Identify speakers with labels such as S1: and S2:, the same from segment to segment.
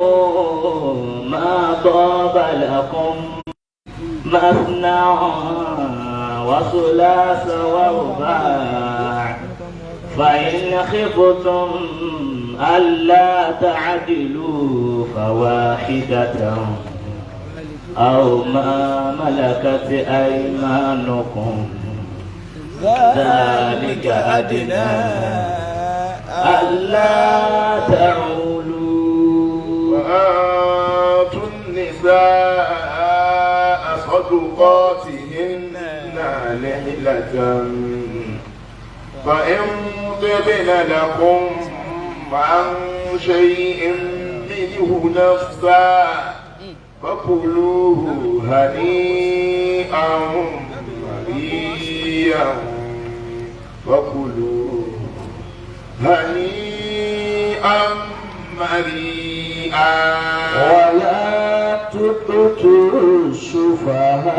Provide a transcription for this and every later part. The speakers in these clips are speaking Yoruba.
S1: ما طاب لكم مثنى وثلاث ورباع فإن خفتم ألا تعدلوا فواحدة أو ما ملكت أيمانكم ذلك أدنى ألا تعولوا.
S2: وآتوا النساء صدقاتهن نحلة فإن طبن لكم عن شيء منه نفسا فكلوه هنيئا مريئا فكلوه هنيئا مريئا.
S1: ولا تؤتوا السفهاء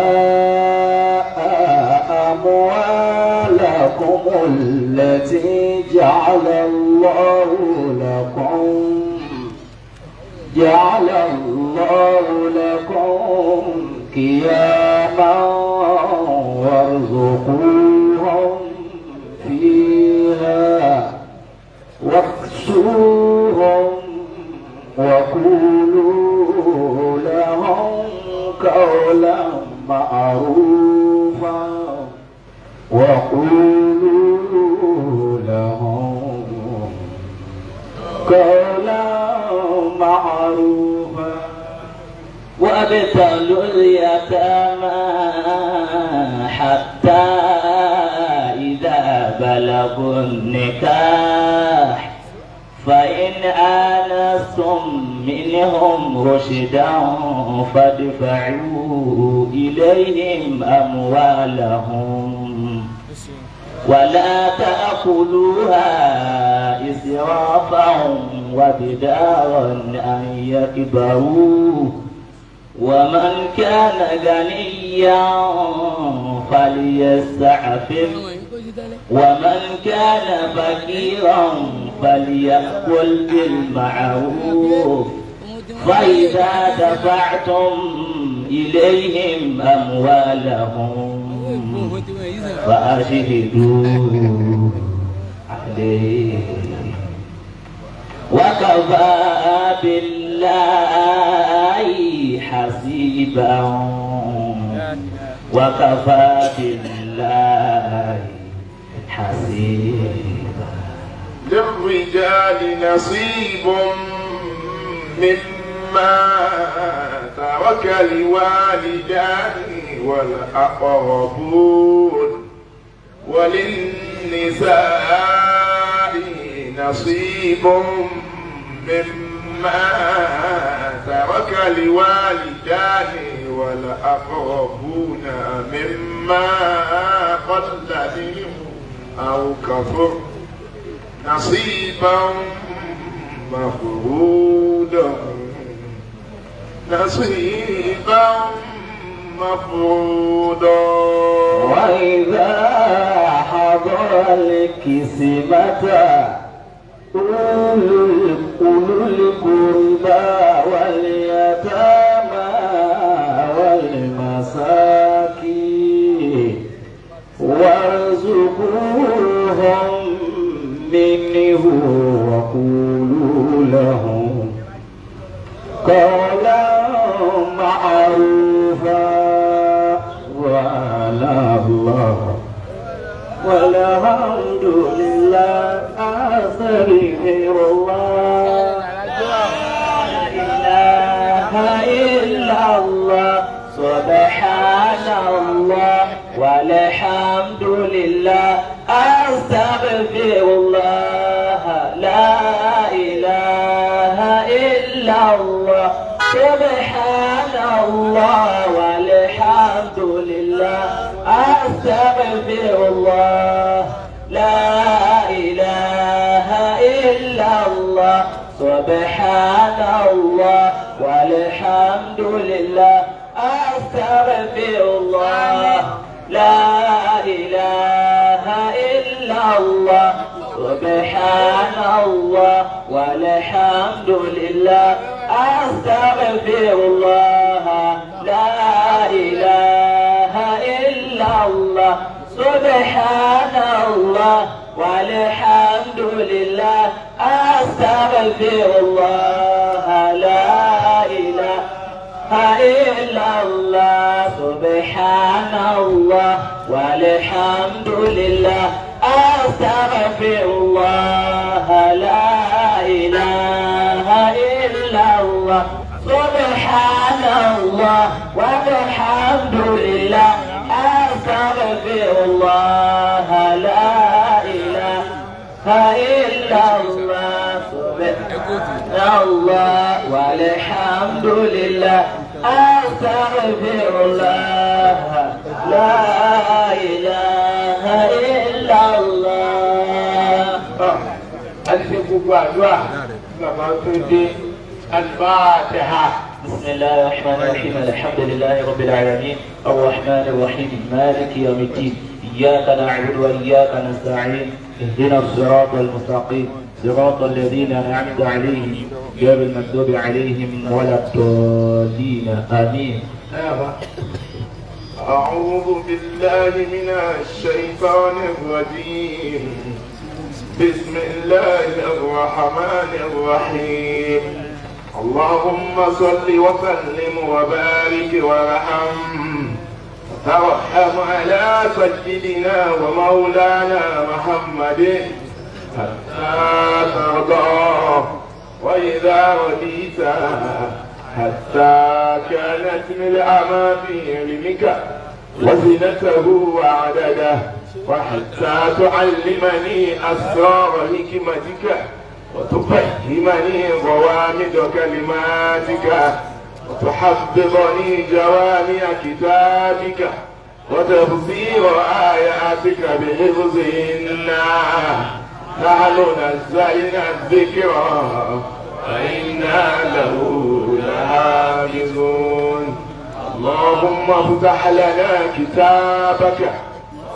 S1: أموالكم التي جعل الله لكم قياما وارزقوهم فيها واكسوهم وقولوا لهم قولا معروفا وقولوا لهم قولا معروفا. وابتلوا اليتامى حتى إذا بلغوا النكاح فإن آنستم منهم رشدا فادفعوا إليهم أموالهم ولا تأكلوها إسرافا وبدارا أن يكبروا ومن كان غنيا فليستعفف ومن كان فقيرا فليأكل بالمعروف فإذا دفعتم إليهم أموالهم فأشهدوا عليه وكفى بالله حسيبا وكفى بالله حسيبا.
S2: للرجال نصيب مما ترك الوالدان والأقربون وللنساء نصيب مما ترك الوالدان والأقربون مما قل منه أو كثر نصيبا مفروضا نصيبا مفروضا.
S1: وإذا حضر القسمة أولو القربى واليتامى والمساكين وارزقوهم منه وقولوا لهم قولا معروفا. وعلى الله والحمد لله أستغفر الله لا إله إلا الله سبحان الله والحمد لله أستغفر الله لا إله إلا الله سبحان الله والحمد لله أستغفر الله لا إله إلا الله سبحان الله والحمد لله أستغفر الله لا إله إلا الله سبحان الله والحمد لله أستغفر الله لا إله إلا الله سبحان الله والحمد لله أستغفر الله لا إله إلا الله سبحان الله والحمد لله أستغفر الله لا إله إلا الله سبحان الله والحمد لله أستغفر الله لا إله إلا الله سبحان الله والحمد لله أستغفر الله لا إله إلا الله.
S2: الفاتحة.
S1: بسم الله الرحمن الرحيم الحمد لله رب العالمين الرحمن الرحيم مالك يوم الدين إياك نعبد وإياك نستعين اهدنا الصراط المستقيم صراط الذين أنعمت عليهم غير المغضوب عليهم ولا الضالين آمين.
S2: أعوذ بالله من الشيطان الرجيم. بسم الله الرحمن الرحيم. اللهم صل وسلم وبارك وارحم على سيدنا ومولانا محمد حتى ترضى وإذا رضيت حتى كانت ملء ما في علمك وزنته وعدده وحتى تعلمني أسرار حكمتك وتفهمني غوامض كلماتك وتحفظني جوامع كتابك وتفسير آياتك بحفظهن. نحن نزلنا الذكر وإنا له لحافظون. اللهم افتح لنا كتابك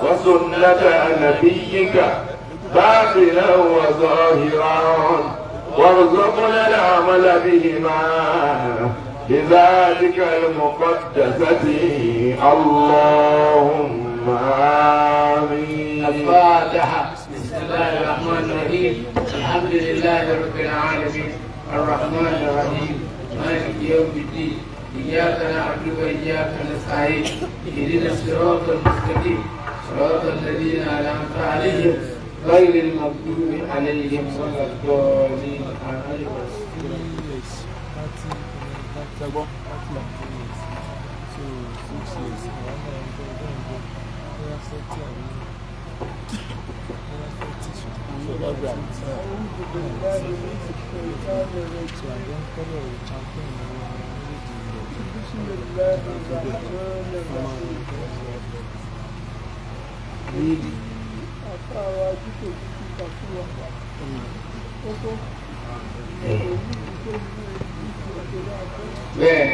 S2: وسنة نبيك باطنا وظاهرا وارزقنا العمل بهما بذاتك المقدسة اللهم آمين.
S3: الفاتحة. بسم الله الرحمن الرحيم الحمد لله رب العالمين الرحمن الرحيم مالك يوم الدين إياك نعبد وإياك نستعين اهدنا الصراط المستقيم صراط الذين أنعمت عليهم غير المغضوب عليهم ولا الضالين آمين. Bẹ́ẹ̀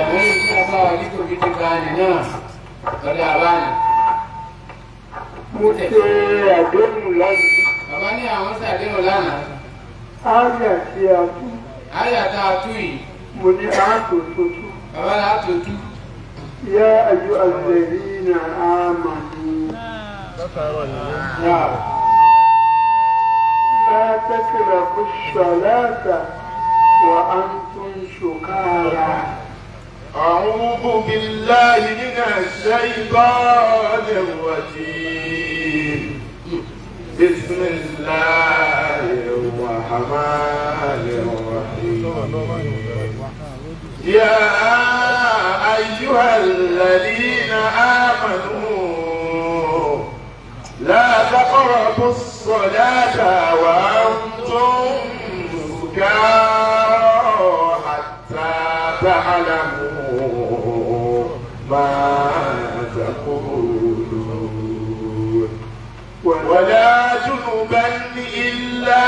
S3: wọ́n yìí tí a bá wà ní kòkí ti bá ní náà lọ́dọ̀ àbáyé.
S2: Mo ṣe àdéhùn lánàá.
S3: Bàbá ní àwọn ṣàdéhùn lánàá.
S2: Áyà tí a tú.
S3: Áyà tá a tú yìí.
S2: Mo ní àtò tuntun.
S3: Bàbá ní àtò tú.
S2: Yá ayú alladhina amanu. لا تقربوا الصلاة وأنتم سكارى. أعوذ بالله من الشيطان الرجيم. بسم الله الرحمن الرحيم. يا أيها الذين آمنوا لا تقربوا الصلاة وأنتم سكارى حتى تعلموا ما تقولون ولا جنبا إلا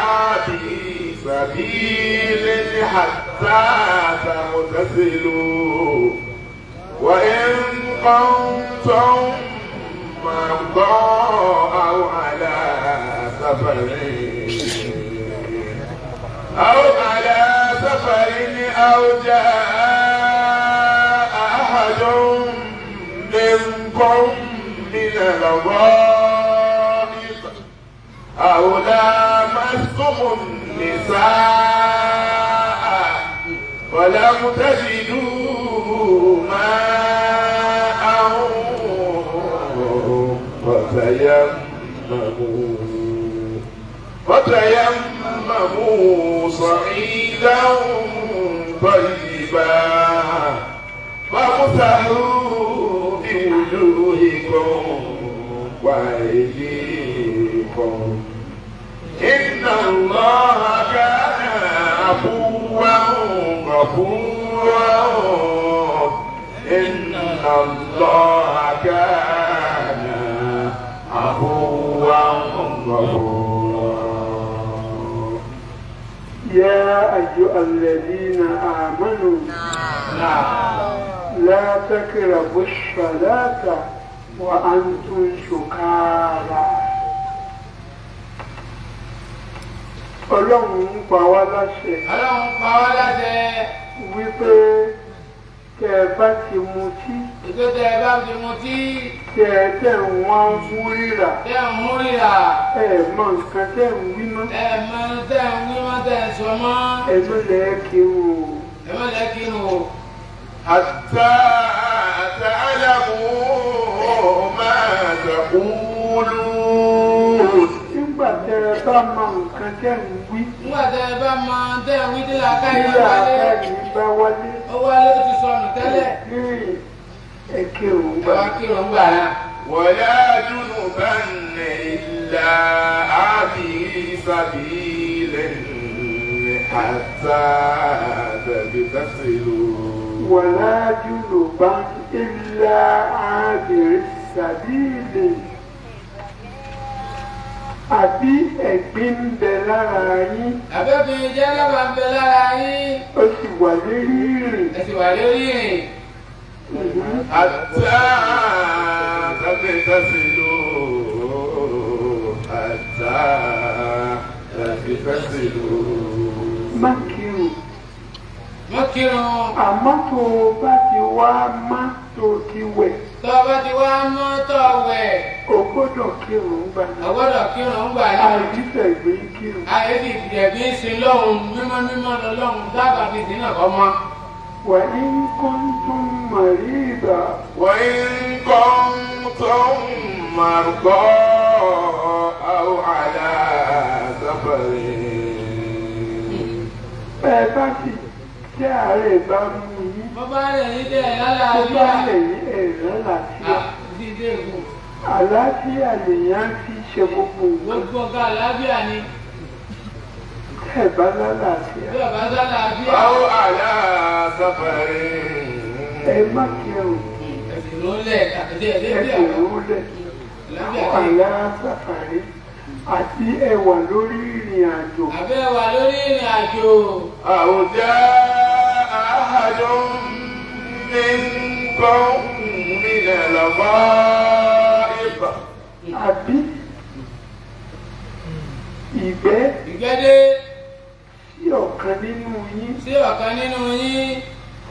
S2: عابري سبيل حتى تغتسلوا وإن كنتم مرضى أو على سفر أو على سفر أو جاء أحد منكم من الغائط أو لامستم النساء ولم تجدوا ماء فتيمموا صعيدا طيبا فامسحوا بوجوهكم وأيديكم إن الله كان عفوا غفورا إن الله كان عفوا غفورا.
S4: يا أيها الذين آمنوا لا تقربوا الصلاة وأنتم سكارى. Ọlọ́run ń pa wá láṣẹ.
S3: Ọlọ́run pa wá láṣẹ.
S4: Wípé tẹ́ ẹ bá ti mutí.
S3: Ìgbé tẹ́ ẹ bá ti mutí.
S4: Tẹ́ ń wá ń mú rírà.
S3: Tẹ́ ń mú rírà.
S4: Ẹ mọ nǹkan tẹ́ ń wí mọ́.
S3: Ẹ mọ tẹ́ ń wí mọ́ tẹ́ ń sọ mọ́.
S4: Ẹ má lẹ́ kírun o.
S3: Ẹ má lẹ́ kírun o.
S2: حتى تعلموا ما تقولون.
S4: Nígbà tẹ́ ẹ bá mọ nǹkan tẹ́ ń wí.
S3: Nígbà tẹ́ ẹ bá mọ tẹ́ ń wí tí làákà yìí
S4: Tí
S3: wálé.
S4: làákà yìí bá wálé.
S3: Ó wálé ó ti sọnù tẹ́lẹ̀.
S4: Ẹ kírun
S3: Ẹ
S4: gbà.
S3: wá kírun gbà náà.
S2: ولا جنبا إلا عابر سبيل حتى تغتسلوا.
S4: ولا جنبا إلا عابر السبيل. Àbí ẹ̀gbin ń bẹ lára yín.
S3: Àbẹ́bìnrin jẹ́ lábàá ń bẹ lára yín.
S4: Ó sì wà lérí ìrìn.
S3: Ẹ sì wà lórí ìrìn.
S2: حتى تغتسلوا حتى تغتسلوا.
S4: Má kírun.
S3: Má kírun.
S4: Àmọ́ tó o bá ti wá má tó o ti wẹ̀.
S3: Tó o bá ti wá mọ́ tó o wẹ̀.
S4: O gbọ́dọ̀ kírun gbà náà.
S3: O gbọ́dọ̀ kírun gbà náà.
S4: Àìrífẹ̀ gbé kírun.
S3: Ayé ti dẹ̀bí sí lọ́hùn mímọ́ mímọ́ lọ́hùn dábàá fi dínà kọ́ mọ́.
S4: وإن كنتم مريضا.
S2: وإن كنتم مرضى أو على سفر.
S4: Ẹ bá sì tí àárẹ̀ bá mú yín.
S3: Bọ́bá rẹ̀ ní dẹ̀
S4: Tó
S3: lálàáfíà.
S4: bá lè ní ẹ̀rọ làáfíà.
S3: Dídé ìgùn.
S4: Àlàáfíà lèèyàn fi ṣe gbogbo nǹkan.
S3: Gbogbo ọ̀gá àlàáfíà ni.
S4: Tẹ́ ẹ bá lálàáfíà.
S3: Bí ọ̀bá sálàáfíà.
S2: أو على سفر.
S4: Ẹ má kírun.
S3: Ẹ̀sìn ló lẹ̀ àtẹ̀dẹ́
S4: Ẹ
S3: ẹ̀dẹ́
S4: kò rúlẹ̀. Àlá sàfàrí àti ẹwà lórí ìrìn àjò.
S3: Àbẹ́ wà lórí ìrìn àjò.
S2: أو جاء أحد منكم من الغائط.
S4: Àbí ìgbẹ́
S3: Ìgbẹ́dé
S4: sí ọ̀kan nínú yín.
S3: sí ọ̀kan nínú yín.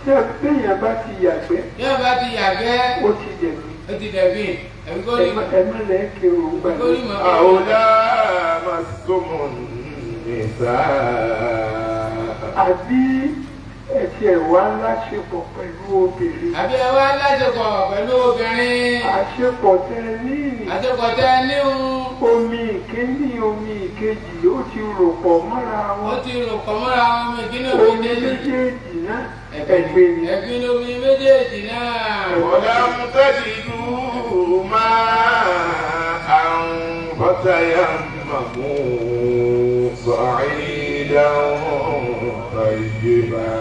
S4: Tí béèyàn bá ti yàgbẹ́,
S3: Bí ọba ti yàgbẹ́,
S4: ó ti dẹ̀bi.
S3: ó ti dẹ̀bí. Ẹ̀mí kò rí mọ́.
S4: Ẹ má lẹ́ kírun gbà
S3: Kò rí
S4: náà.
S3: mọ́.
S2: أو لامستم النساء.
S4: Àbí ẹ̀tẹ̀ wá láṣepọ̀ pẹ̀lú obìnrin.
S3: Àbí ẹ wá láṣepọ̀ pẹ̀lú obìnrin.
S4: Àṣepọ̀ tẹ ní ìní.
S3: Àṣepọ̀ tẹ níhun.
S4: Omi ìkíní omi ìkejì ó ti rò pọ̀ mọ́ra
S3: Ó
S4: wọn.
S3: ti rò pọ̀ mọ́ra wọn méjìlá
S4: Omi
S3: méjèèjì.
S4: méjèèjì náà ẹ̀gbin ni.
S3: Ẹ̀gbin omi méjèèjì náà.
S2: ولم تجدوا ماء فتيمموا صعيدا طيبا.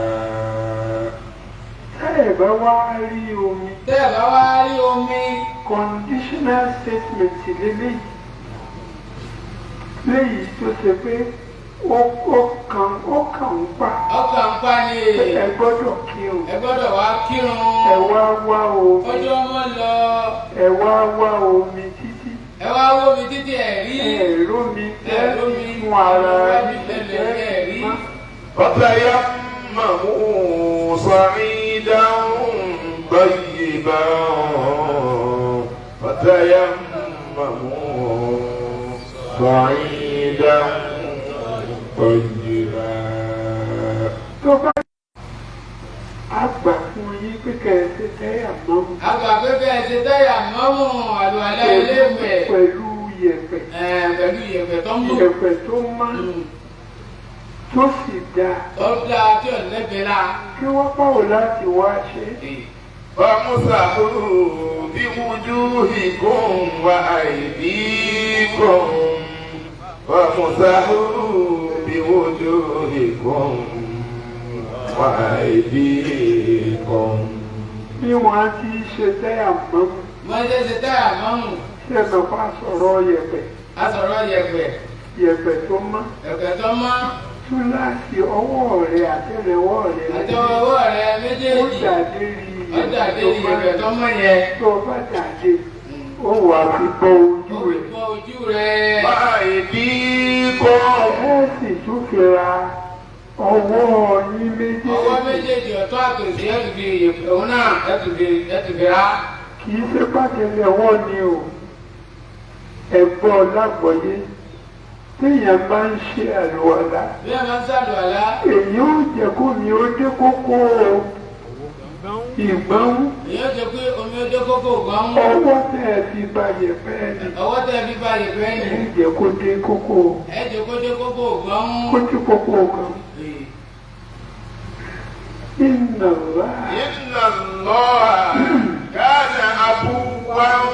S4: Tẹ́ ẹ̀ bá wá rí omi,
S3: Tẹ́ ẹ̀ bá wá rí omi.
S4: conditional statement lélẹ́yìí. Léyìí tó ṣe pé ó kàn ń pa.
S3: Ọkàn ń pa ni.
S4: Ẹ gbọ́dọ̀ kírun.
S3: Ẹ gbọ́dọ̀ wá kírun.
S4: Ẹ wá wá omi.
S3: Ọjọ́ mọ́ lọ.
S4: Ẹ wá wá omi títí.
S3: Ẹ wá wó mi títí ẹ̀ rí.
S4: Ẹ̀rọ mi
S3: Ẹ̀rọ mi
S4: fún ara
S3: mi
S4: yín
S3: lẹ́lẹ̀ ẹ̀ rí.
S4: má.
S2: فتيمموا صعيدا طيبا فتيمموا صعيدا طيبا.
S4: àgbà fún yín pé kẹ̀sì tẹ́yà mọ́mú.
S3: àgbà pé kẹ̀sì tẹ́yà mọ́mú àlùwàlá iléèwẹ̀.
S4: pẹ̀lú yẹ̀pẹ̀.
S3: pẹ̀lú yẹ̀pẹ̀ tó mú.
S4: yẹ̀pẹ̀ tó má tó sì dáa.
S3: tó dáa tí ò lẹ́gbẹ̀ẹ́ la.
S4: kí wọ́n báwo láti wá ṣe.
S2: فامسحوا بوجوهكم وأيديكم فامسحوا بوجوهكم وأيديكم.
S4: bí wọ́n ti ṣe tẹ́yà mọ́mú.
S3: wọ́n ṣe tẹ́yà mọ́mú.
S4: ṣé mẹ́fà sọ̀rọ̀ yẹ̀pẹ̀.
S3: a sọ̀rọ̀ yẹ̀pẹ̀.
S4: yẹ̀pẹ̀ tó mọ́.
S3: yẹ̀pẹ̀ tó mọ́.
S4: túláàsì ọwọ́ rẹ̀ àtẹ́lẹwọ́ rẹ̀.
S3: àtẹ́wọ́ rẹ̀ méjèèjì.
S4: ó dàdé rí
S3: yẹ̀pẹ̀ tó mọ́ yẹn.
S4: tó bá dàdé ó wà fi bọ ojú rẹ̀.
S3: bọ ojú rẹ̀.
S2: báyìí bí kò.
S4: ẹ sì tún fi ra ọwọ́ yín méjèèjì.
S3: ọwọ́ méjèèjì ọ̀tún àtòsí ẹ̀ tún fi yẹ̀pẹ̀ òun náà ẹ̀ tún fi ra.
S4: kì í ṣe pàtẹ́lẹwọ́ ni o ẹ̀gbọ́n lágbọ̀ọ́yé téèyàn bá ń ṣe àlùwàlá.
S3: bí ẹ máa ń ṣàlùwàlá.
S4: èyí ó jẹ́ kó mi ó dé kókó ìgbọ́n.
S3: èyí ó jẹ́ pé omi ó dé kókó ìgbọ́n.
S4: ọwọ́ tẹ́ ẹ fi ba yẹ̀pẹ̀ ni.
S3: ọwọ́ tẹ́ ẹ fi ba yẹ̀pẹ̀ ni.
S4: ẹ jẹ́ kó dé kókó.
S3: ẹ jẹ́ kó dé kókó ìgbọ́n.
S4: kó dé kókó kan. Inna Allah
S2: kana afuwan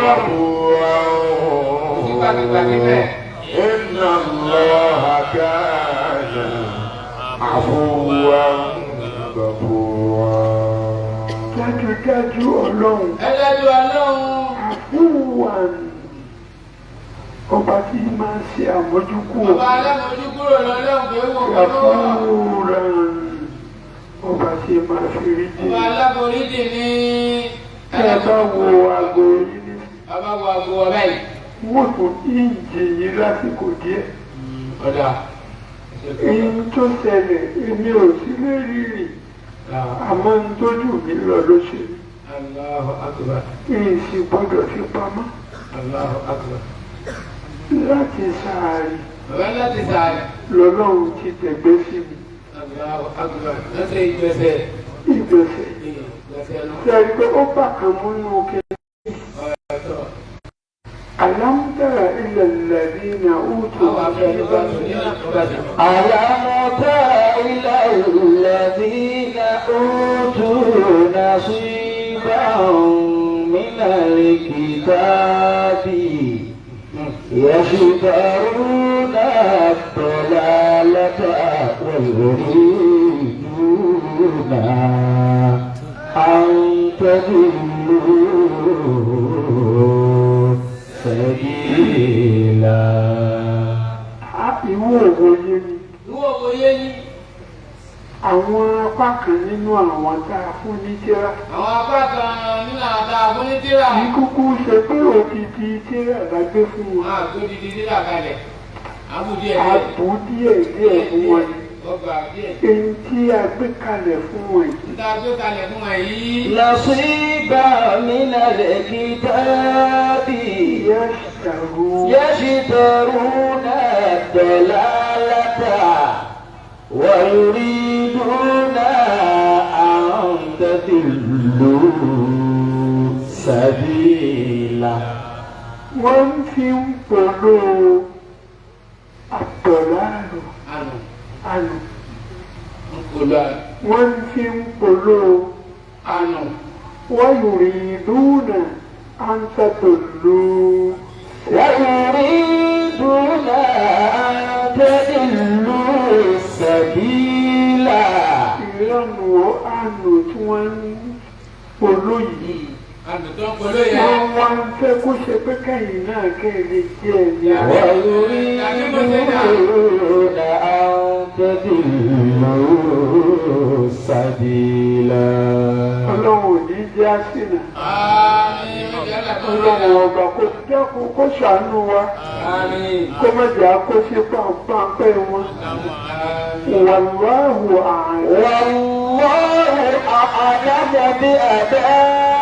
S2: ghafura. Inna Allah kana afuwan ghafura.
S4: Dájúdájú Ọlọ́run.
S3: Dájú Ọlọ́run.
S4: Àfúwàn. Ọba tí máa ń ṣe àmójúkúrò.
S3: Ọba alámójúkúrò lọ́lọ́run pé wọ́n kọ́.
S4: Àfúwàn. Ọba tí máa fi rí jì.
S3: Ọba aláboríjì ní.
S4: Ẹ bá wo aago yìí ní.
S3: Ọba wo aago ọba yìí.
S4: Wọ́n tún ìjì yìí lásìkò díẹ̀.
S3: Ọ̀dà.
S4: Èyí tó ṣẹlẹ̀ èmi ò sí lérí rì. Àmọ́ ń tójú mi lọ ló ṣe.
S3: Allahu Akbar.
S4: Èyí sì gbọ́dọ̀ fi pamọ́.
S3: Allahu Akbar.
S4: Láti sàárì.
S3: Bàbá láti sàárì.
S4: Lọ́lọ́run ti tẹ̀gbẹ́ sí mi.
S3: Allahu Akbar. Lọ́sẹ̀ ìgbésẹ̀.
S4: Ìgbésẹ̀. Sẹ́yìn pé ó bà kan múnú òkè. ألم تر إلى الذين أوتوا
S1: ألم تر إلى الذين أوتوا نصيبا من الكتاب يشترون الضلالة ويريدون أن تضلوا سبيلا.
S4: Ìwọ òwòye ni.
S3: Ìwọ òwòye ni.
S4: Àwọn apá kan nínú àwọn tá a fún ní tírà.
S3: Àwọn apá kan nínú àwọn tá a fún ní tírà.
S4: Kì í kúkú ṣe pé òdìdí tírà la gbé fún wọn.
S3: Máa gbé òdìdí tírà kalẹ̀. Àbù díẹ̀ díẹ̀.
S4: Àbù díẹ̀ díẹ̀ fún wọn ni.
S3: Ọgbà díẹ̀.
S4: Èyí tí a gbé kalẹ̀ fún wọn yìí.
S3: Tá a gbé kalẹ̀ fún wọn yìí.
S1: نصيبا من الكتاب يشترون الضلالة ويريدون أن تضلوا سبيلا.
S4: wọ́n fi ń polo àtọ̀láàrù ànù. wọ́n fi ń polo ànù. ويريدون أن تضلوا
S1: ويريدون أن تضلوا سبيلا.
S4: ìlànà ànù tí wọ́n ń polo yìí. Wọ́n wá ń fẹ́ kó ṣe pé kẹ́yìn náà kẹ́lẹ̀ jẹ́ ẹ̀mí àwọn.
S1: ويريدون أن تضلوا سبيلا.
S4: Ọlọ́run ò ní jẹ́ àsìnà. Ọlọ́run ọba kó dẹ́kun kó ṣàánú wa. kó má jẹ́ àkóso pàǹpẹ́ wọn. Wallahu a'lam.
S1: والله أعلم بأدائكم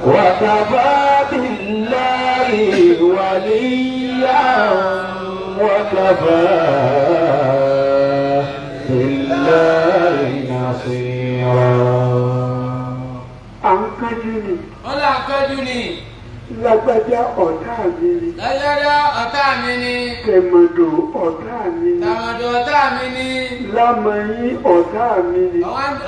S1: وكفى بالله وليا وكفى بالله نصيرا.
S4: À ń kájú ni.
S3: wọ́n là ń kájú ni.
S4: Lágbájá ọ̀tá mi ni.
S3: lágbájá ọ̀tá mi ni.
S4: Tẹ̀mọ̀dò ọ̀tá mi ni.
S3: tàmọ̀dò ọ̀tá mi ni.
S4: Lámọ̀yín ọ̀tá mi ni.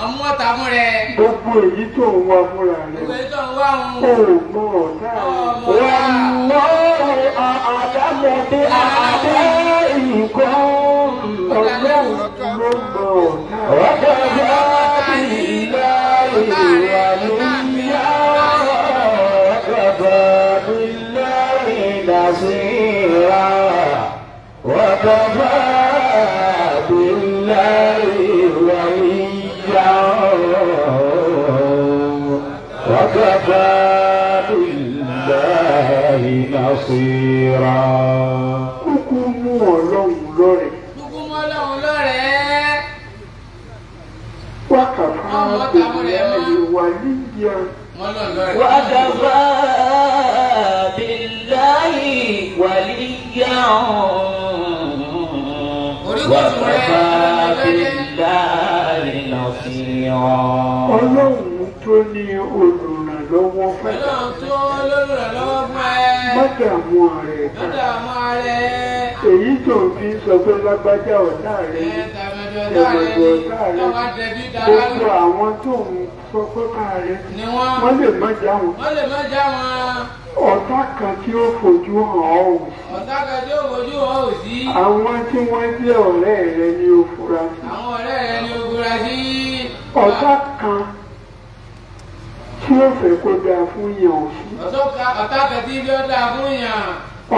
S3: ọmọ ọ̀tá fún rẹ̀.
S4: Gbogbo èyí tó ń wá fúnra rẹ̀.
S3: gbogbo èyí tó ń wá òun.
S4: Ó mọ ọ̀tá rẹ̀.
S1: والله أعلم بأعدائكم
S4: Ọlọ́run ló mọ ọ̀tá rẹ̀.
S1: وكفى بالله وليا وكفى بالله نصيرا وكفى بالله وليا وكفى بالله نصيرا.
S4: Kúkú mú Ọlọ́run lọ́rẹ̀.
S3: kúkú mọ́ Ọlọ́run lọ́rẹ̀ẹ́.
S4: Wákàtí billahi waliyya.
S3: mọ́ Ọlọ́run lọ́rẹ̀ẹ́.
S1: وكفى بالله وليا وكفى بالله نصيرا.
S4: Ọlọ́run tó ní olùrànlọ́wọ́ fẹ́.
S3: Ọlọ́run tó lólùrànlọ́wọ́ fún ẹ.
S4: Mọ́dàmú ààrẹ kan.
S3: lọ́dọ̀ àmọ́ rẹ̀.
S4: Èyí tó fi sọ pé lágbájá ọ̀tá rẹ̀ ni.
S3: tàmọ̀dò
S4: Tẹ̀mọ̀dò
S3: ọ̀tá
S4: ọ̀tá
S3: rẹ̀.
S4: rẹ̀.
S3: lọ́wọ́ dẹbí
S4: Gbogbo
S3: dáadáa.
S4: àwọn tó ń sọ pé ọ̀tá rẹ̀
S3: ni wọ́n.
S4: wọ́n lè má já wọn.
S3: wọ́n lè má já wọn.
S4: Ọ̀tá kan tí ó fojú hàn ọ́ ò sí.
S3: ọ̀tá kan tí ó wojú wọn ò sí.
S4: Àwọn tí wọ́n jẹ́ ọ̀rẹ́ rẹ̀ ni ó fura sí.
S3: àwọn ọ̀rẹ́ rẹ̀ ni ogun ra sí.
S4: Ọ̀tá kan tí ó fẹ́ kó dáa fún yàn ò sí.
S3: ọ̀tá kan tí bí ó dáa fún yàn.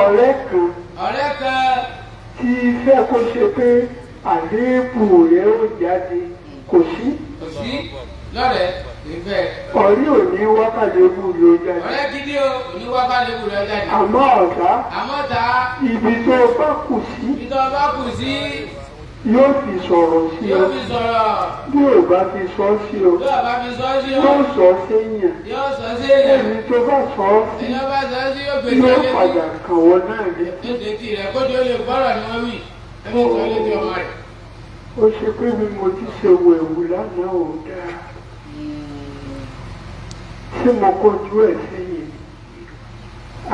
S4: Ọ̀rẹ́ kan
S3: ọ̀rẹ́ kan
S4: tí fẹ́ kó ṣe pé àléébù rẹ̀ ó jáde kò sí.
S3: kò sí lọ́rẹ̀ẹ́ ìfẹ́.
S4: Ọ̀rí ò ní wákàlébù rẹ̀ ó jáde.
S3: ọ̀rẹ́ gidi o oníwábà lè wù lọ jáde.
S4: Àmọ́ ọ̀tá
S3: àmọ́ ta
S4: ibi tó bá kù sí
S3: ìtọ́ bá kù sí
S4: yóò fi sọ̀rọ̀ sí ọ.
S3: yóò fi sọ̀rọ̀.
S4: Bí ò bá fi sọ sí ọ
S3: yóò bá fi sọ sí o.
S4: yóò sọ séyàn.
S3: yóò sọ sí èèyàn.
S4: Ẹni tó bá sọ ọ́ sí
S3: ẹni ọba sọ sí yóò gbé
S4: yóò
S3: létí.
S4: padà kàn wọ́n náà létí.
S3: létí rẹ̀ kó tó lè gbọ́rọ̀ ni wọ́n wí. ẹni sọ létí ọmọ rẹ̀.
S4: Ó ṣe pé bí mo ti ṣe wo ẹ̀wù lánàá ò dáa. Ṣé mo kojú ẹ̀ sẹ́yìn?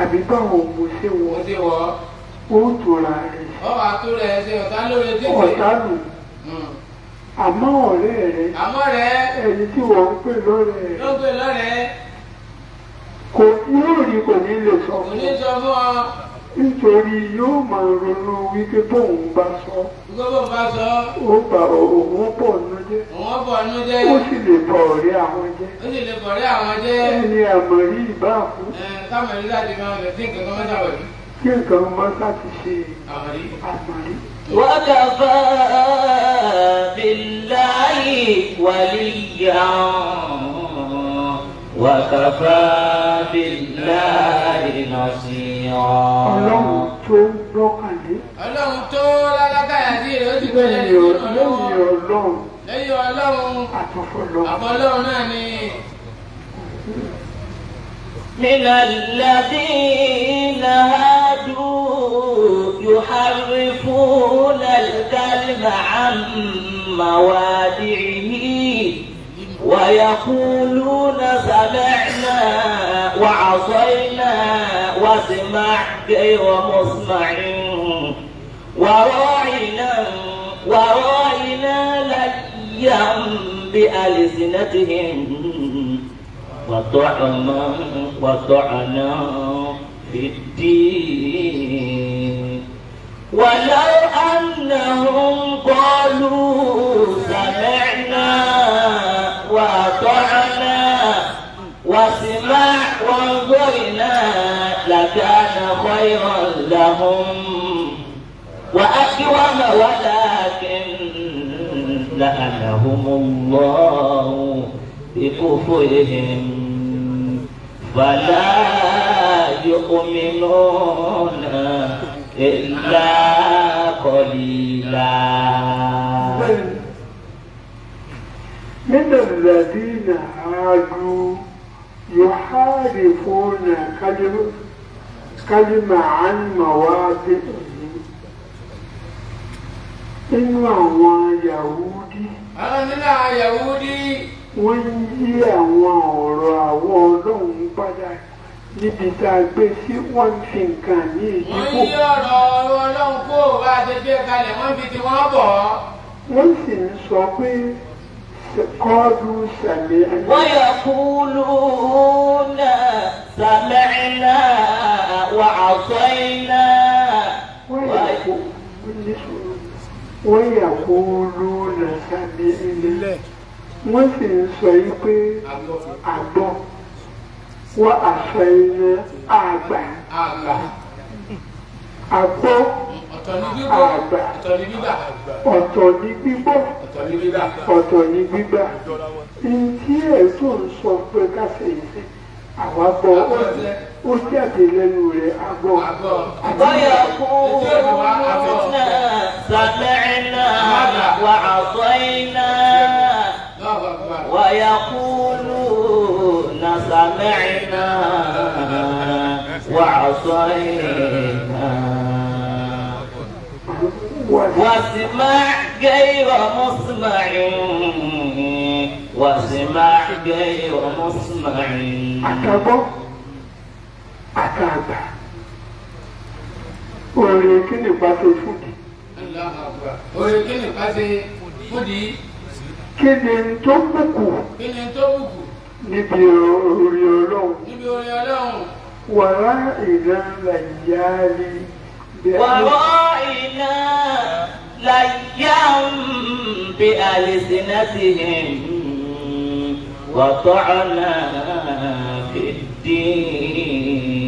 S4: Àbí báwo mo ṣe
S3: mo
S4: wọ?
S3: ti wọ̀
S4: Ó
S3: ọ́.
S4: tora rẹ̀ sí.
S3: ọba tó rẹ̀ ṣe ọ̀tá lóore títì.
S4: Ọ̀tá nù. Àmọ́ ọ̀rẹ́ rẹ̀
S3: àmọ́ rẹ̀
S4: ẹni tí wọ́n ń pè lọ́rẹ́ rẹ̀
S3: ló gbé lọ́rẹ̀ẹ́.
S4: kò yóò rí kò ní lè sọ
S3: kò
S4: fún
S3: ní
S4: un.
S3: sọ fún ọ.
S4: Nítorí yóò máa ronú wípé bóun bá sọ
S3: gbogbo bá sọ
S4: ó bá òun pọ̀ nínú jẹ́.
S3: òun bọ̀ ọ́nú jẹ́.
S4: Ó sì lè bọ̀ ọ̀rẹ́ àwọn jẹ́.
S3: ó sì lè bọ̀rẹ́ àwọn jẹ́.
S4: Ẹni àmọ̀rí ìbáàkú
S3: káwọn ẹni láti máa bẹ̀ sí nǹkan kan mọ́tà wọ̀ yìí.
S4: kí nǹkan máa sáti ṣe
S3: àmọ̀rí.
S4: àmọ̀rí.
S1: وكفى بالله وليا وكفى بالله نصيرا.
S4: Ọlọ́run tó gbọ́kànlé
S3: ọlọ́run tó lálákàyà sí rẹ̀ ó ti gbé
S4: lẹ́yìn Ọlọ́run
S3: lẹ́yìn ọlọ́run
S4: àtọ̀fọ̀lọ́.
S3: àfọlọ́run náà ni.
S1: من الذين هادوا يحرفون الكلم عن مواضعه ويقولون سمعنا وعصينا واسمع غير مسمع وراعنا ليا بألسنتهم وطعنا في الدين ولو أنهم قالوا سمعنا وأطعنا واسمع وانظرنا لكان خيرا لهم وأكرم ولكن لعنهم الله بكفرهم فلا يؤمنون إلا قليلا.
S4: من الذين هادوا يحارفون كلمة عن مواضعه inú àwọn Yahudi.
S3: àwọn nínú àwọn Yahudi.
S4: wọ́n yí àwọn ọ̀rọ̀ àwọn Ọlọ́run padà níbi tá a gbé sí wọ́n fi nǹkan ní ìdíbò.
S3: wọ́n yí ọ̀rọ̀ Ọlọ́run kó bá a ṣe gbé kalẹ̀ wọ́n fi tiwọn bọ̀.
S4: wọ́n sì ń sọ pé قالوا سمعنا
S1: ويقولون سمعنا وعصينا
S4: ويقولون سمعنا wọ́n sì ń sọ yìí pé àgbọ̀ wọ́n àṣọ iná àgbà àgbọ̀ àgbà ọ̀tọ̀ ní gbígbọ́ ọ̀tọ̀ ní gbígbà ntí ẹ̀ tó ń sọ pé káṣí yìí àwa gbọ́ ó jáde lẹ́nu rẹ̀ àgbọ̀.
S1: ويقولون سمعنا وعصينا ويقولون سمعنا وعصينا واسمع غير مسمع واسمع غير مسمع.
S4: àtàgbọ́ àtàgbà orin kí ni bá ṣe fúdi.
S3: orin kí ni bá ṣe fúdi.
S4: kí ni tó bùkù.
S3: kí ni tó bùkù.
S4: níbi orí Ọlọ́run.
S3: níbi orí Ọlọ́run.
S4: wàrà ìlànà ìyáálé.
S1: ورائنا ليا بألسنتهم وطعنا في الدين.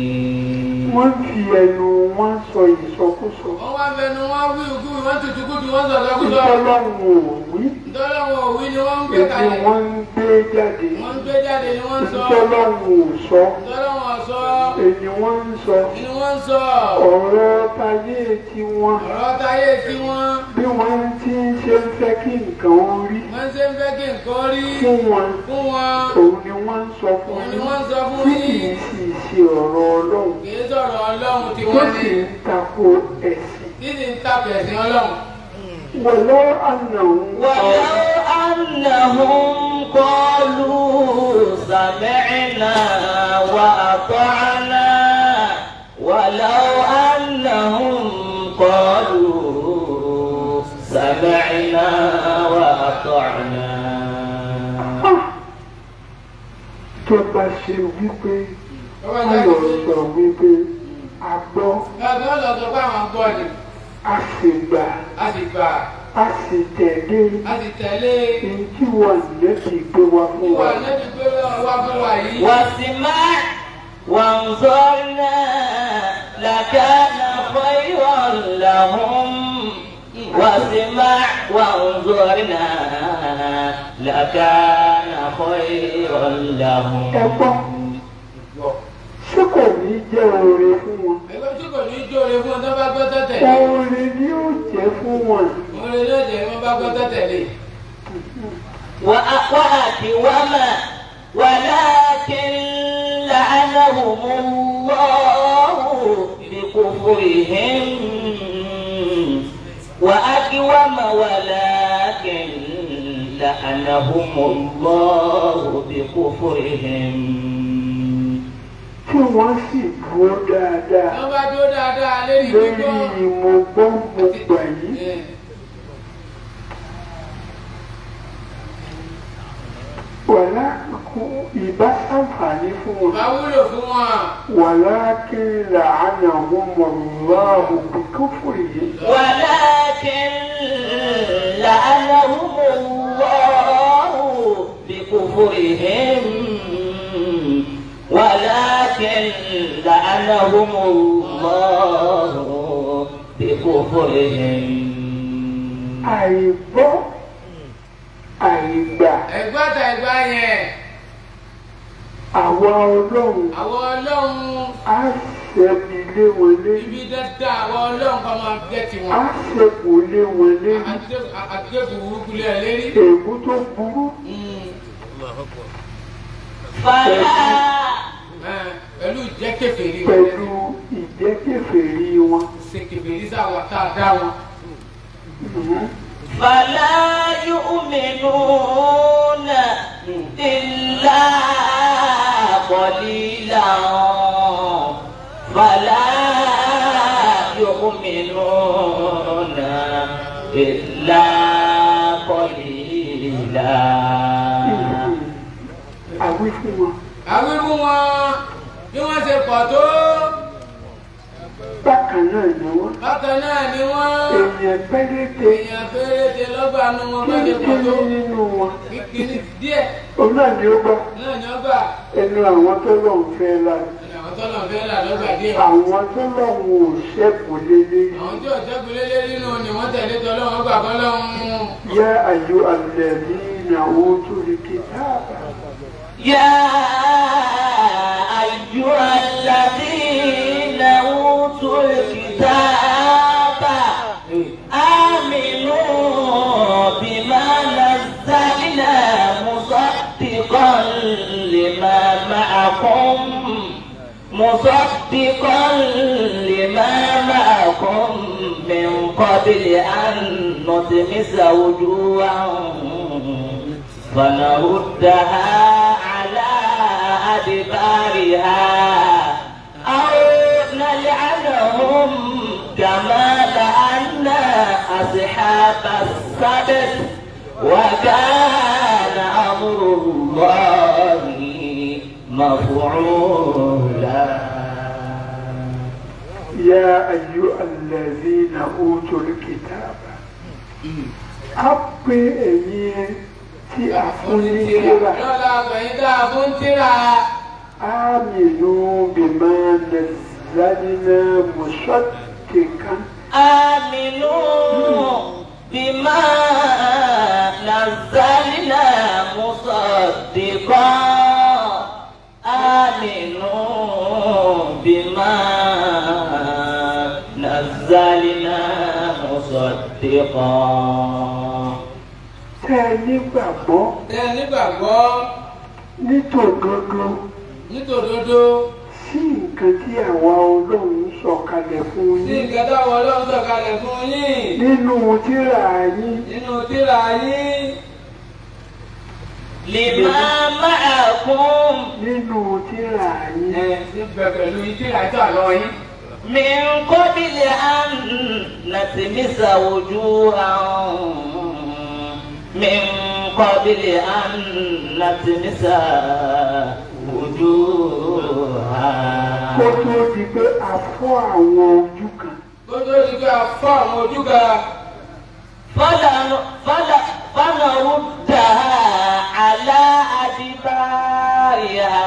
S4: wọ́n fi ẹnu wọn sọ ìsọkúsọ.
S3: wọ́n wá fẹnu wọn wí òkú wọn tutù kútu wọn sọ̀rọ̀ kúsọ.
S4: ìtọ́lọ́wọ́ òwí.
S3: ìtọ́lọ́wọ́ òwí ni wọ́n ń gbé kalẹ̀.
S4: èdè wọ́n ń gbé jáde.
S3: wọ́n ń gbé jáde ni wọ́n ń sọ.
S4: ìtọ́lọ́wọ́ òsọ.
S3: ìtọ́lọ́wọ́ sọ.
S4: èdè wọ́n ń sọ.
S3: ni wọ́n ń sọ.
S4: ọ̀rọ̀ táyé tiwọn.
S3: ọ̀rọ̀ táyé tiwọn.
S4: bí wọ́n ti ń ṣe ń fẹ́ kí nǹkan ó rí.
S3: wọ́n ṣe ń fẹ́ kí nǹkan rí.
S4: fún wọn.
S3: fún wọn.
S4: òun ni wọ́n ń sọ fún
S3: òun
S4: yín.
S3: ni wọ́n ń sọ fún
S4: tí
S3: yín.
S4: kì í sì ṣe ọ̀rọ̀ Ọlọ́run.
S3: kì í sọ̀rọ̀ Ọlọ́run tí
S4: tó
S3: wọ́n
S4: sì
S3: ní.
S4: ń tako ẹ̀sìn.
S3: tí sì ń tapẹ̀ ẹ̀sìn Ọlọ́run.
S4: ولو أنهم
S1: قالوا سمعنا وأطعنا ولو أنهم قالوا سمعنا وأطعنا.
S4: tó bá ṣe wípé ayọ̀ sọ wípé a gbọ́
S3: ẹgbẹ́ ọ̀dọ̀ pé àwọn gbọ́ ni.
S4: a sì gbà
S3: a sì gbà.
S4: a sì tẹ̀lé
S3: a sì tẹ̀lé.
S4: èyí tí wọ́n lẹ́bi gbé wá fún wa.
S3: wà lẹ́bi pé wá fún wa yìí.
S1: واسمع وانظرنا لكان خيرا لهم واسمع وانظرنا لكان خيرا لهم.
S4: ẹ gbọ́ ṣé kò ní jẹ́ oore fún wọn.
S3: ẹgbẹ́ tí kò ní jóore fún ọ tó bá gbọ́ tẹ́tẹ̀.
S4: oore ni ó jẹ́ fún wọn.
S3: oore ló jẹ́ wọ́n bá gbọ́ tẹ́tẹ̀ lé.
S1: وأقوما ولكن لعنهم الله بكفرهم وأقوم ولكن لعنهم الله بكفرهم.
S4: tí wọ́n sì dúró dáadáa.
S3: wọ́n bá dúró dáadáa lérí
S4: lórí
S3: gbígbọ́.
S4: ìmọ̀gbọ́n mo gbà yìí. wàlá ìbá ṣàǹfààní fún wọn.
S3: bá wúlò fún wọn.
S4: ولكن لعنهم الله بكفرهم.
S1: ولكن لعنهم الله بكفرهم ولكن لعنهم الله بكفرهم.
S4: àìgbọ́ àìgbà
S3: ẹ̀gbọ́n tà ẹ̀gbá yẹn.
S4: àwa ọlọ́run
S3: àwọn ọlọ́run
S4: á ṣẹ́bi lé wọn lérí.
S3: ibi dáadáa àwọn ọlọ́run kan máa gẹ́ tiwọn.
S4: á ṣẹ́kù lé wọn lérí.
S3: àgbẹ̀kù burúkú lé ẹ lérí.
S4: ègún tó burú.
S3: pẹ̀lú ìjẹ́kẹ̀fẹ̀rí wọn.
S4: pẹ̀lú ìjẹ́kẹ̀fẹ̀rí wọn.
S3: ìṣèkèfèrí sáwà tá a dá wọn.
S1: فلا يؤمنون إلا قليلا فلا يؤمنون إلا قليلا.
S4: àwí fún wọn.
S3: àwí fún wọn bí wọ́n ṣe pọ̀ tó.
S4: bákan náà ni wọ́n.
S3: bákan náà ni wọ́n.
S4: èèyàn péréte.
S3: èèyàn péréte lọ́gbà nu wọn bá ṣe pọ̀ tó.
S4: kíni nínú wọn.
S3: kíni díẹ̀.
S4: òun náà ni ó gbà.
S3: náà ni ó gbà.
S4: ẹnu àwọn tó lọ́n fẹ́ la.
S3: àwọn tó lọ́n fẹ́ là lọ́gbà díẹ̀.
S4: àwọn tó lọ́n ò ṣẹ́kù lélẹ́.
S3: àwọn tí ò ṣẹ́kù lélẹ́ nínú ni wọ́n tẹ̀lé tọ́lọ́wọ́n gbà kọ́ lọ́hún.
S4: yá àyò àlẹ́ ní ìnáwó tó lè ké dáàbà.
S1: يا أيها الذين أوتوا الكتاب آمنوا بما نزلنا مصدقا لما معكم من قبل أن نطمس وجوها فنردها على أدبارها أو نلعنهم كما لعنا أصحاب السبت وكان أمر الله مفعولا.
S4: يا أيها الذين أوتوا الكتاب أبي tí a fún ní tírà.
S3: lọ́la àgbẹ̀yìn tá a fún tírà.
S4: آمنوا بما نزلنا مصدقا.
S1: آمنوا بما نزلنا مصدقا. آمنوا بما نزلنا مصدقا.
S4: tẹ́ ẹ nígbàgbọ́.
S3: tẹ́ ẹ nígbàgbọ́.
S4: nítòdodo.
S3: nítòdodo.
S4: sí nǹkan tí àwa ọlọ́run sọ̀kalẹ̀ fún yín.
S3: sí nǹkan tí àwa ọlọ́run sọ̀kalẹ̀ fún yín.
S4: nínú tírà yín.
S3: nínú tírà yín.
S1: lima ma'akum.
S4: nínú tírà yín.
S3: ti bẹ̀ pẹ̀lú tírà tí a lọ yín.
S1: min qabli an natmisa wujuhan. من قبل أن نطمس وجوها.
S4: kó tó di pé a fọ́ àwọn ojú kan.
S3: kó tó di pé a fọ́ àwọn ojú kan.
S1: فنردها على أدبارها.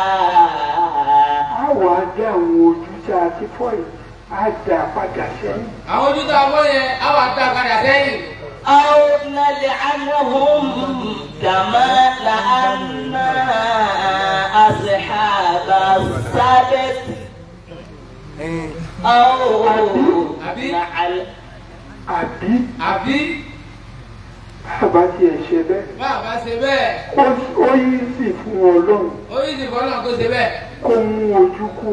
S4: àwọn adé àwọn ojú tí a ti fọ́ yìí á dá padà sẹ́yìn.
S3: àwọn ojú tá a fọ́ yẹn á wà dá padà sẹ́yìn.
S1: أو نلعنهم كما لعنا أصحاب السبت أو
S3: àbí
S4: bàbá tiẹ̀ ṣe bẹ́ẹ̀.
S3: bàbá ṣe bẹ́ẹ̀.
S4: ó yí sí fún Ọlọ́run.
S3: ó yí sí fún Ọlọ́run kó ṣe bẹ́ẹ̀.
S4: kó mú ojú kú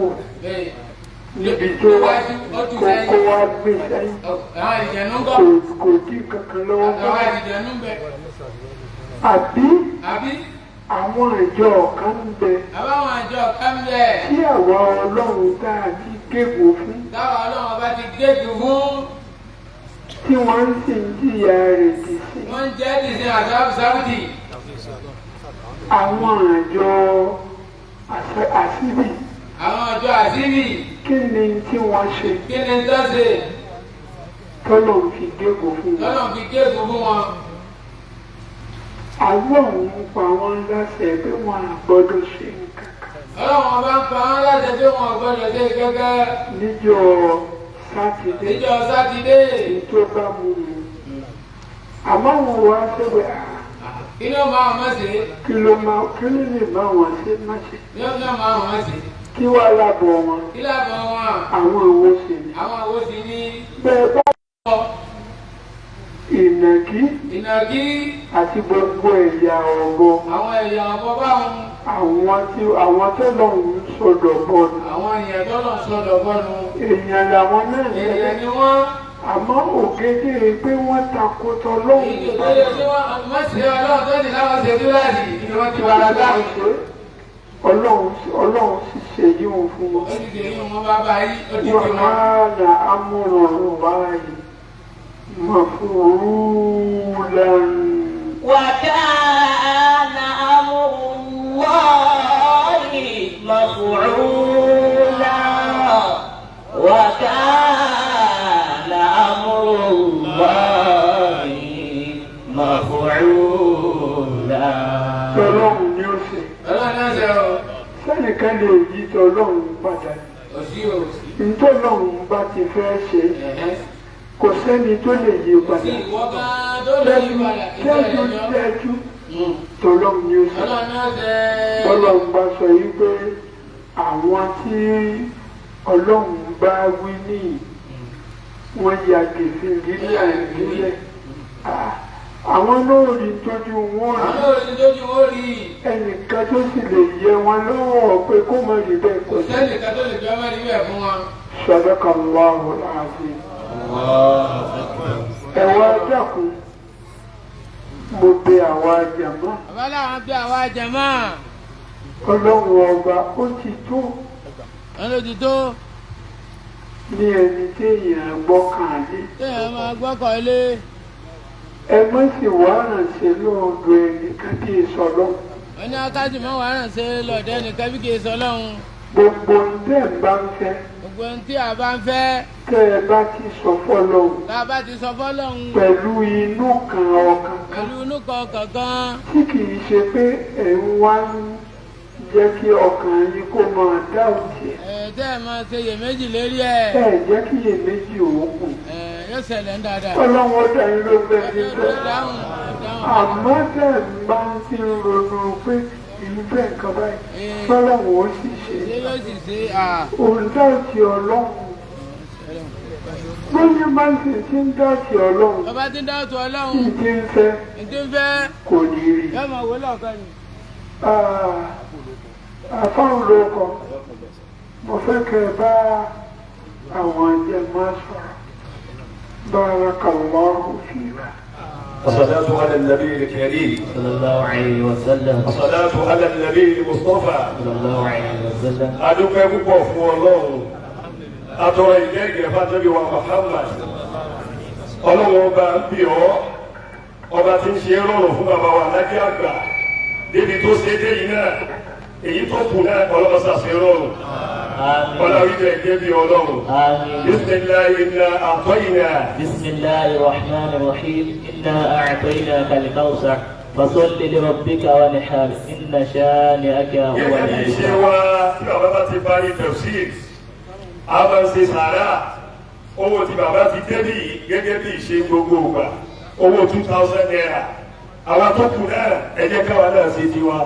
S4: níbi tó wá kó wá gbé sẹ́yìn.
S3: àwọn ìjẹ̀nu ń bọ̀.
S4: kò dín kankan lọ́wọ́ bá.
S3: àwọn ìjẹ̀nu ń bẹ.
S4: àbí
S2: àwọn ìjọ kan ń bẹ.
S3: àbáwọn àjọ kan ń bẹ.
S2: tí àwa ọlọ́run tá a ti gégùn fún.
S3: táwa ọlọ́run ọba ti gégùn fún.
S2: tí wọ́n sì ń jìyà rẹ̀ dì sí.
S3: wọ́n ń jẹ́ dìsín àdáàbò sáwùdì.
S2: àwọn àjọ àṣírí.
S3: àwọn àjọ àṣírí.
S2: kí ni tí wọ́n ṣe.
S3: kí ni tó ṣe.
S2: tọ́lọ̀ fi gégùn fún wọn.
S3: tọ́lọ̀ fi gégùn fún wọn.
S2: àwọn òun pa wọn láṣẹ pé wọn à gbọ́dọ̀ ṣe nǹkan kan.
S3: ọlọ́run ọba ń pa wọn láṣẹ pé wọn ò gbọ́dọ̀ ṣe gẹ́gẹ́.
S2: níjọ́ sátidé.
S3: níjọ́ sátidé.
S2: tó bá mú mi. àmọ́ wọn wá sẹ́wẹ̀
S3: kí ló máa wọ́n ṣe.
S4: kí ló lè máa wọ́n ṣe má ṣe.
S3: kí ló máa wọ́n ṣe.
S4: kí wàá lábọ̀ wọn.
S3: kí lábọ̀ wọn.
S4: àwọn òwò sì ni.
S3: àwọn òwò sì ni.
S4: bẹ́ẹ̀ bá ìnàkí àti gbogbo ẹ̀yà ọ̀bọ.
S3: àwọn ẹ̀yà ọ̀bọ báwọn.
S4: àwọn tọ́lọ̀ ń sọ̀dọ̀ bọ́ọ̀lù.
S3: àwọn èèyàn tọ́lọ̀ ń sọ̀dọ̀ bọ́ọ̀lù.
S4: èèyàn làwọn náà ní.
S3: èèyàn ni wọ́n.
S4: àmọ́ ògèdè pé wọ́n takò tọ́lọ́hùn.
S3: ìgbésẹ̀ tí wọ́n ṣe ọlọ́run tó ní láwọn ṣe kíláàsì ni wọ́n ti wàrà dáhùn. ọlọ́run sì ṣe yíwọ̀n fún wọn. ó ti ṣe yíwọ̀n wọn bá báyìí ó ti ṣe wọn.
S4: wọ́n máa na amúrọ̀rùn báyìí مفعولا
S1: وكان أمر الله مفعولا وكان أمر الله مفعولا.
S4: Ọlọ́run ni ó ṣe.
S3: Ọlọ́run náà ṣe o.
S4: Sẹ́nìkan lè yí tọ́lọ́run padà. Ntọ́lọ́run bá ti fẹ́ ṣe. Kò sẹ́ni tó lè yí padà. Tẹ́jú tọ́lọ́run ni ó ṣe. Ọlọ́run bá sọ yí pé àwọn tí Ọlọ́run bá wí ní wọ́n ya gèsè ìdílé àìdílé. Àwọn lóòrì tójú wọn rí. Ẹnìkan tó sì lè yẹ wọn lọ́wọ́ pé kó má rí bẹ́ẹ̀ kọ́.
S3: Sẹ́nìkan tó lè jọ má rí bẹ́ẹ̀ fún wọn.
S4: Sadakallahu al-azim. Ẹ wá dákun, mo bẹ àwa jàmá.
S3: Bàbá làwọn bẹ àwa jàmá.
S4: Ọlọ́run ọba ó ti tó.
S3: Wọ́n ló ti tó.
S4: Ní ẹni tí èèyàn gbọ́kàn lé.
S3: Téèyàn máa gbọ́kàn lé.
S4: Ẹ má sì wá ránṣẹ́ lọ́dọ̀ ẹnìkan kí n sọ lọ́hùn.
S3: Wọ́n ní akájú máa wá ránṣẹ́ lọ́dọ̀ ẹnìkan bí kì í sọ lọ́hùn.
S4: Gbogbo ohun tẹ́ ẹ bá ń fẹ́.
S3: Gbogbo ohun tí a bá ń fẹ́.
S4: Tẹ́ ẹ bá ti sọ fọ́lọ́hùn.
S3: Tá a bá ti sọ fọ́lọ́hùn.
S4: Pẹ̀lú inú kan ọkàn kan.
S3: Pẹ̀lú inú kan ọkàn kan.
S4: Tí kì í ṣe pé ẹ̀ ń wá ń jẹ́ kí ọkàn yín kó máa dá òtí ẹ̀.
S3: Tẹ́ ẹ máa ṣe iyèméjì lérí ẹ̀.
S4: Ẹ jẹ́ kí iyèméjì òkun.
S3: Yóò ṣẹlẹ̀ ń dáadáa.
S4: Ọlọ́run ọ̀dà yín ló bẹ́ẹ̀ ní bẹ́ẹ̀. Àmọ́ tẹ́ ẹ bá ń ti ronú pé ìlú bẹ́ẹ̀ nǹkan báyìí. Fọlọ́run ó sì ṣe.
S3: Ṣé yóò sì ṣe
S4: òun dá òtí Ọlọ́run. Bóyá máa ń sì ti ń dá òtí Ọlọ́run.
S3: Bàbá ti ń dá òtí Ọlọ́run.
S4: Ìdí ń fẹ́.
S3: Ìdí ń fẹ́.
S4: Kò ní rí.
S3: Yóò máa wò lọ́ọ̀kan ni.
S4: Àfáwọn lóko, mo fẹ́ kẹ́ ẹ bá àwọn jàmá sọ̀rọ̀. Barakallahu fika.
S5: الصلاة على النبي الكريم
S1: صلى الله عليه وسلم.
S5: الصلاة على النبي المصطفى
S1: صلى الله عليه وسلم.
S5: adúpẹ́ púpọ̀ fún Ọlọ́run atọrọ ìgẹ́gẹ́ fàtẹ́bí wa Muhammad Ọlọ́run ọba bí ọba tí ń ṣe rọrùn fún bàbá wa lájẹ́ àgbà débi tó ṣe dé yìí náà èyí tó kù náà Ọlọ́run ṣàṣe rọrùn Ọlọ́run ìgẹ́gẹ́ bí Ọlọ́run. bisimilayi inna a'tayna.
S1: bisimilayi rahman rahim inna a'tainaka al-kawthar fasalli li rabbika wanhar inna shani'aka huwa
S5: gẹ́gẹ́ bí
S1: al-abtar.
S5: ṣe wá tí bàbá bá ti parí tafsir a máa ń ṣe sàárà owó tí bàbá ti débì yìí gẹ́gẹ́ bí ìṣe gbogbo ìgbà owó 2,000 naira àwọn tó kù náà ẹ jẹ́ káwa náà ṣe tiwa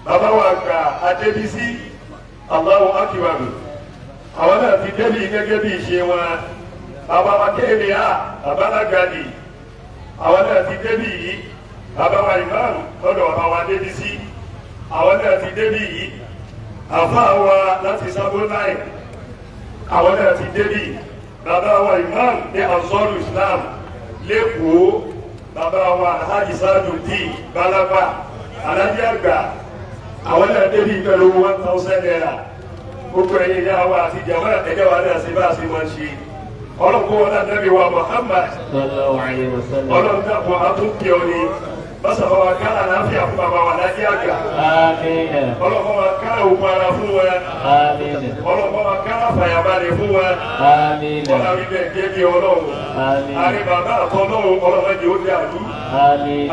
S5: bàbá wa gba Adébísí Allahu akbar àwọn náà ti débì gẹ́gẹ́ bí ìṣe wọn bàbá wa kéde bàbá lágbàdì àwọn náà ti débì yìí bàbá wa imam lọ́dọ̀ bàbá wa Adébísí àwọn náà ti débì yìí àfáà wa láti sábó láì àwọn náà ti débì bàbá wa imam ní Ansarul Islam lẹ́kọ̀ọ́ bàbá wa alhaji sáájú dì balaba alájí àgbà àwọn náà débì pẹ̀lú 1,000 naira gbogbo ẹ̀yìn ìyá wa àti jàmá ẹ̀jẹ̀ wa náà sí bá a sì máa ṣe ọlọ́pọ̀ wọn náà Nábì wa Muhammad ọlọ́run dàpọ̀ àtúnkì ọ̀ni bàṣàbà wa ká àlàáfíà fún bàbá wa lájí àgbà ọlọ́pọ̀ wa ká òkú ara fún wa ọlọ́pọ̀ wa ká àfàyàbalẹ̀ fún wa ọlọ́run ibẹ̀ gẹ́gẹ́ ọlọ́run àrí bàbá àtọ́lọ́run ọlọ́run jẹ́ ó dé àlú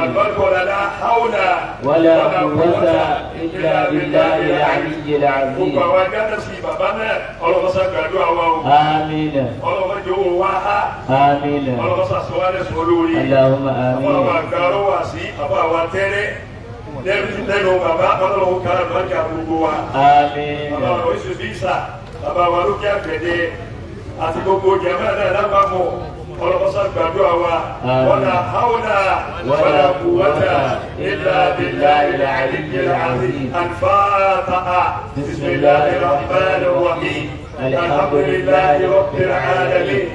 S5: àlùbáríkọ̀ la hawla
S1: wala quwwata illa billahi al-aliyyil azim.
S5: gbogbo àwọn agáná sí bàbá náà ọlọ́run sàgbàdo àwọn o ọlọ́run jẹ́ owó wa ha ọlọ́run sàṣọwálẹ̀ sọ lórí
S1: Allahumma amin.
S5: ọlọ́run àgbàrọ̀ wà sí àbá wa tẹ́rẹ́ lẹ́nu bàbá ọlọ́run kára lọ́jà gbogbo wa.
S1: Àmín.
S5: bàbá wa oṣù bíìsà bàbá wa lókè àgbẹ̀dẹ àti gbogbo jẹ̀mọ́ náà lápapọ̀ ọlọ́mọsá gbàdúrà wa. wala hawla wala quwwata illa billahil aliyyil azim. al-Fatiha. bismillahir rahmanir rahim. alhamdulillahi rabbil alamin.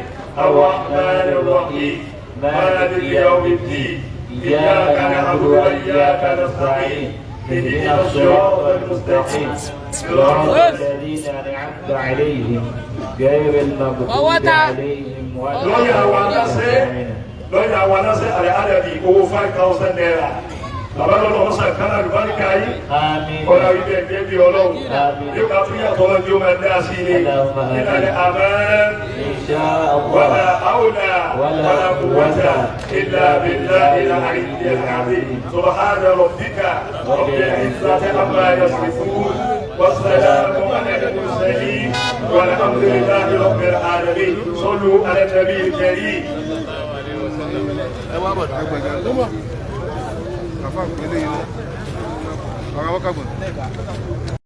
S5: ar-rahmanir rahim. maliki yawmiddin. إياك نعبد وإياك نستعين. اهدنا الصراط المستقيم صراط
S1: الذين أنعمت عليهم غير المغضوب عليهم ولا الضالين.
S5: lọ́yà àwọn aláṣẹ àlẹ́ àdàbí owó 5,000 naira. bàbá lọ́nà wọn sàn kánà àlùbáríkà yìí. ọ̀rọ̀ ìbẹ̀ ẹ̀jẹ̀ bí ọlọ́run. yóò ká tún yàtọ̀ lọ́jọ́ yóò máa dá sí ilé. ìlànà àmán. ولا حول ولا قوة إلا بالله العلي العظيم. سبحان ربك رب العزة عما يصفون والسلام على المرسلين والحمد لله رب العالمين. صلوا على النبي الكريم.
S6: Àfa àpẹẹlẹ yìí náà. Àwọn akọ̀gbọ̀n.